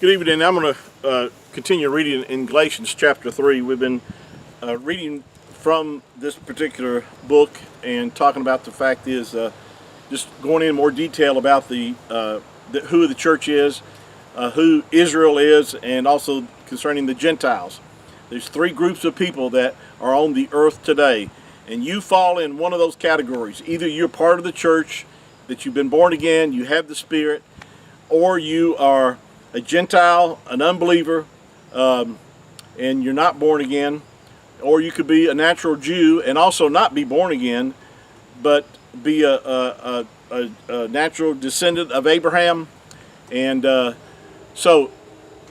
Good evening. I'm going to continue reading in Galatians chapter 3. We've been reading from this particular book and talking about the fact is just going in more detail about who the church is, who Israel is, and also concerning the Gentiles. There's three groups of people that are on the earth today, and you fall in one of those categories. Either you're part of the church, that you've been born again, you have the Spirit, or you are a Gentile, an unbeliever, and you're not born again. Or you could be a natural Jew and also not be born again, but be a natural descendant of Abraham. And so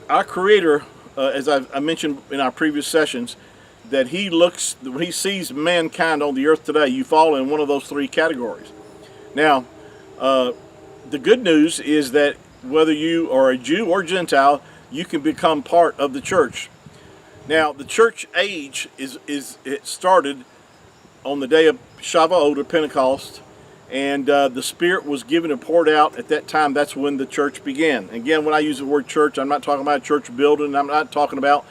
our Creator, as I mentioned in our previous sessions, that when He sees mankind on the earth today, you fall in one of those three categories. Now, the good news is that whether you are a Jew or Gentile, you can become part of the church. Now, the church age it started on the day of Shavuot or Pentecost, and the Spirit was given and poured out at that time. That's when the church began. Again, when I use the word church, I'm not talking about a church building. I'm not talking about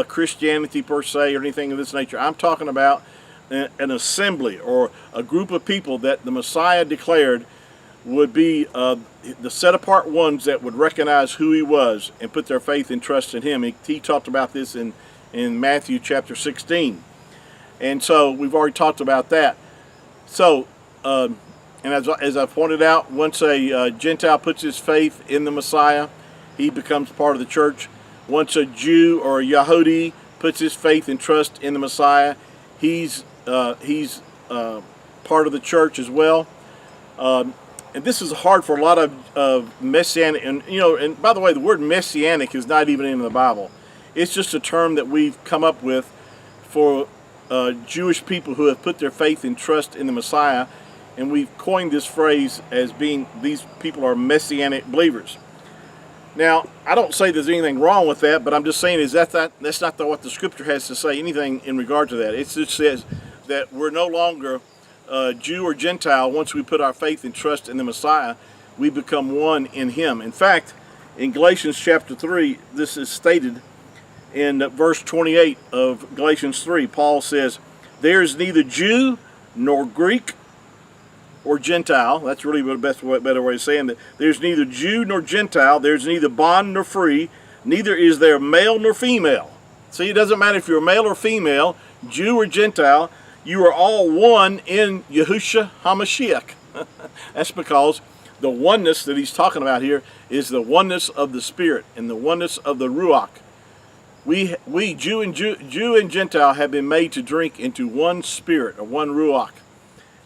Christianity per se or anything of this nature. I'm talking about an assembly or a group of people that the Messiah declared would be the set-apart ones that would recognize who He was and put their faith and trust in Him. He talked about this in Matthew chapter 16. And so we've already talked about that. So, and as I pointed out, once a Gentile puts his faith in the Messiah, he becomes part of the church. Once a Jew or a Yahudi puts his faith and trust in the Messiah, he's part of the church as well. And this is hard for a lot of messianic, and by the way, the word messianic is not even in the Bible. It's just a term that we've come up with for Jewish people who have put their faith and trust in the Messiah, and we've coined this phrase as being these people are messianic believers. Now, I don't say there's anything wrong with that, but I'm just saying that's not what the Scripture has to say, anything in regard to that. It just says that we're no longer Jew or Gentile. Once we put our faith and trust in the Messiah, we become one in Him. In fact, in Galatians chapter 3, this is stated in verse 28 of Galatians 3. Paul says, "There is neither Jew nor Greek or Gentile." That's really the better way of saying that. There's neither Jew nor Gentile. There's neither bond nor free. Neither is there male nor female. See, it doesn't matter if you're male or female, Jew or Gentile. You are all one in Yahushua HaMashiach. That's because the oneness that he's talking about here is the oneness of the Spirit and the oneness of the Ruach. We Jew and Gentile have been made to drink into one Spirit or one Ruach,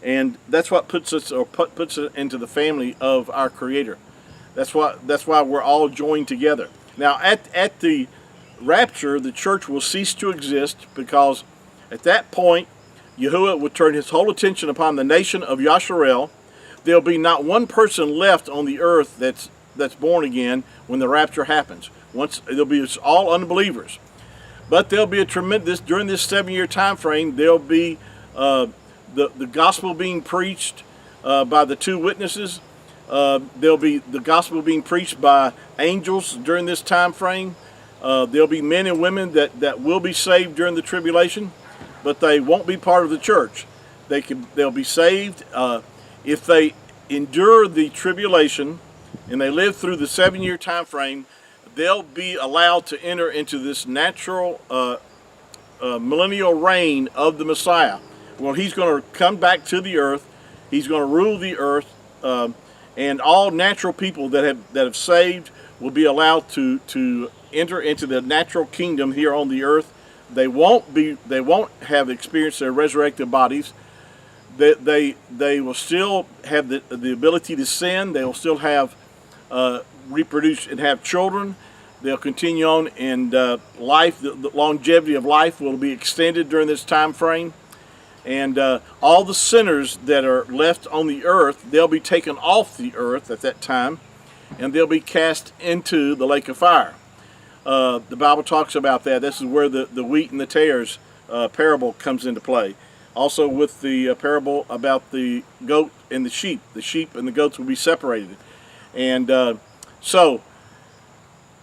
and that's what puts us into the family of our Creator. That's why we're all joined together. Now, at the rapture, the church will cease to exist, because at that point, Yahuwah would turn His whole attention upon the nation of Yasharel. There'll be not one person left on the earth that's born again when the rapture happens. There'll be all unbelievers. But there'll be during this 7-year time frame, there'll be the gospel being preached by the two witnesses. There'll be the gospel being preached by angels during this time frame. There'll be men and women that will be saved during the tribulation, but they won't be part of the church. They'll be saved if they endure the tribulation and they live through the 7-year time frame. They'll be allowed to enter into this natural millennial reign of the Messiah. Well, He's going to come back to the earth. He's going to rule the earth, and all natural people that have saved will be allowed to enter into the natural kingdom here on the earth. They won't have experienced their resurrected bodies. They will still have the ability to sin. They will still have reproduce and have children. They'll continue on, and life, the longevity of life will be extended during this time frame. And all the sinners that are left on the earth, they'll be taken off the earth at that time, and they'll be cast into the lake of fire. The Bible talks about that. This is where the wheat and the tares parable comes into play. Also with the parable about the goat and the sheep. The sheep and the goats will be separated. And so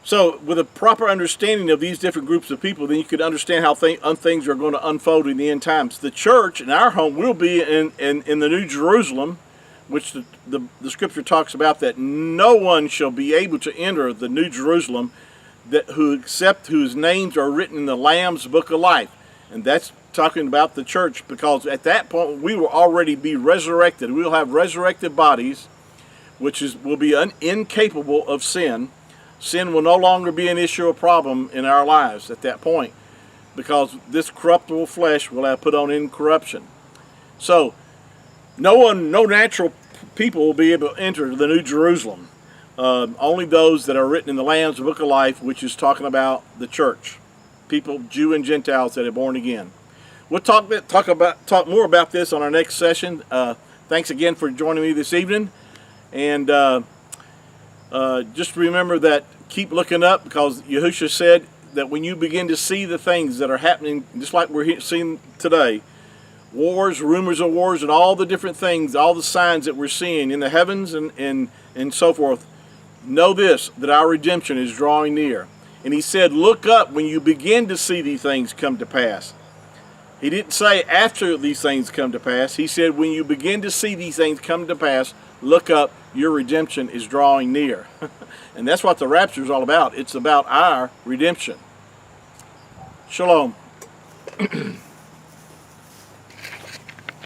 So with a proper understanding of these different groups of people, then you could understand how things are going to unfold in the end times. The church in our home will be in the New Jerusalem, which the scripture talks about, that no one shall be able to enter the New Jerusalem except whose names are written in the Lamb's Book of Life. And that's talking about the church, because at that point we will already be resurrected. We will have resurrected bodies, which will be incapable of sin. Sin will no longer be an issue or problem in our lives at that point, because this corruptible flesh will have put on incorruption. So no natural people will be able to enter the New Jerusalem. Only those that are written in the Lamb's Book of Life, which is talking about the church, people, Jew and Gentiles that are born again. We'll talk more about this on our next session. Thanks again for joining me this evening, and just remember that keep looking up, because Yahushua said that when you begin to see the things that are happening, just like we're seeing today, wars, rumors of wars, and all the different things, all the signs that we're seeing in the heavens and so forth, know this, that our redemption is drawing near. And he said, look up when you begin to see these things come to pass. He didn't say after these things come to pass. He said when you begin to see these things come to pass, look up, your redemption is drawing near. And that's what the rapture is all about. It's about our redemption. Shalom.